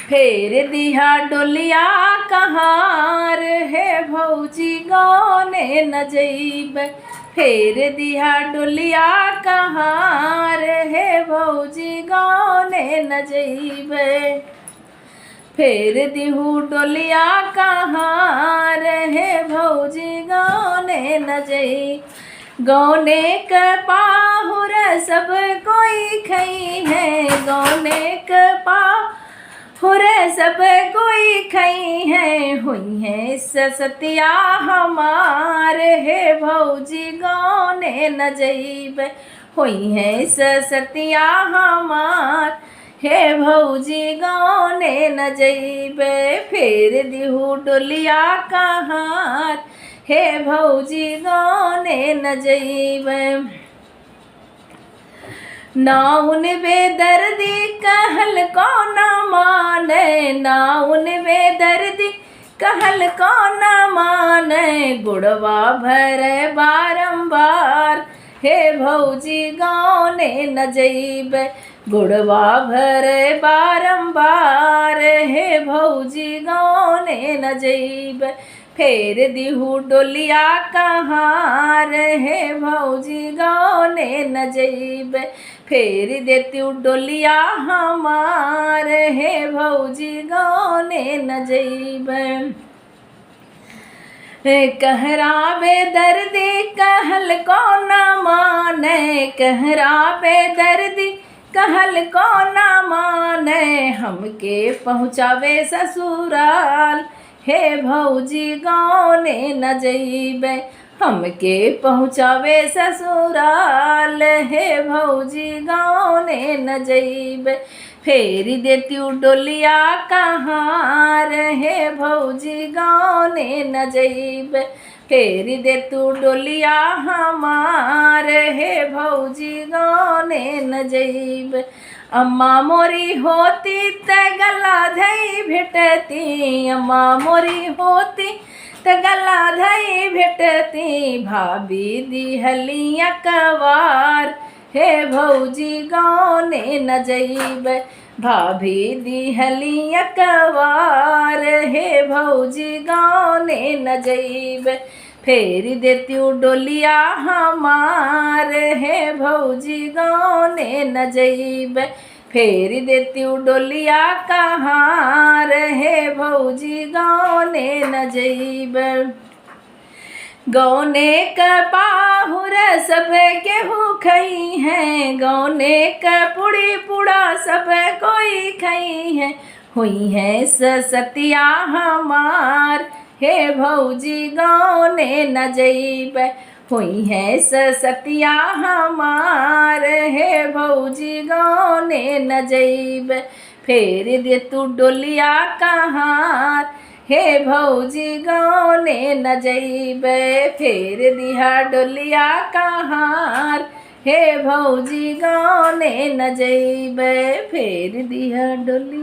फेर दिहा डोलिया कहार हे भौजी गौने न जइबै। फेर दिहा डोलिया कहार हे भौजी गौने न जइबै। फेर दिहू डोलिया कहार हे भौजी गौने न जई। गौने क पाहुर सब कोई खई है। गौने क पाहुर सब कोई खई है। हुई है ससतिया हमार हे भौजी गौने न जइबै। हुई है ससतिया हमार हे भौजी गौने न जइबै। फेर दिहू डोलिया कहार हे भौजी गौने न जइबै। नाउन बेदर्दी कहल कौन माने। नाउन बेदर्दी कहल कौन माने। गुड़वा भरे बारंबार हे भौजी गौने न जइबै। गुड़वा भरे बारंबार हे भौजी गौने न जइबै। फेर दिहू डोलिया कहार हे भौजी गौने न जइबै। फेर देत्यू डोलिया हमार हे भौजी गौने न जइबै। कहरा बेदर्दी कहल कौन माने। कहरा बेदर्दी कहल कौन माने। हमके पहुँचावे ससुराल हे भौजी गौने न जइबै। हमके पहुँचावे ससुराल हे भौजी गौने न जइबै। फेर देत्यू डोलिया कहार हे भौजी गौने न जइबै। फेर देतू डोलिया हमार हे भौजी गौने न जइबै। अम्मा मोरी होती त गला धई भेटती। अम्मा मोरी होती त गला धई भेटती। भाभी दिहली अकबार हे भौजी गौने न जइबै। भाभी दिहली अकबार हे भौजी गौने न जइबै। फेर देत्यू डोलिया हमार हे भौजी गौने न जइबै। फेर देत्यू डोलिया कहार हे भौजी गौने न जइबै। गौने क पाहुर सब केहू खई है। गौने क पुड़ी पुड़ा सब कोई खई है। हुई है ससतिया हमार हे भौजी गौने न जइबै। हुई है ससतिया हमार हे भौजी गौने न जइबै। फेर देतू डोलिया कहार हे भौजी गौने न जइबै। फेर दिहा डोलिया कहार हे भौजी गौने न जइबै। फेर दिहा डोलिया।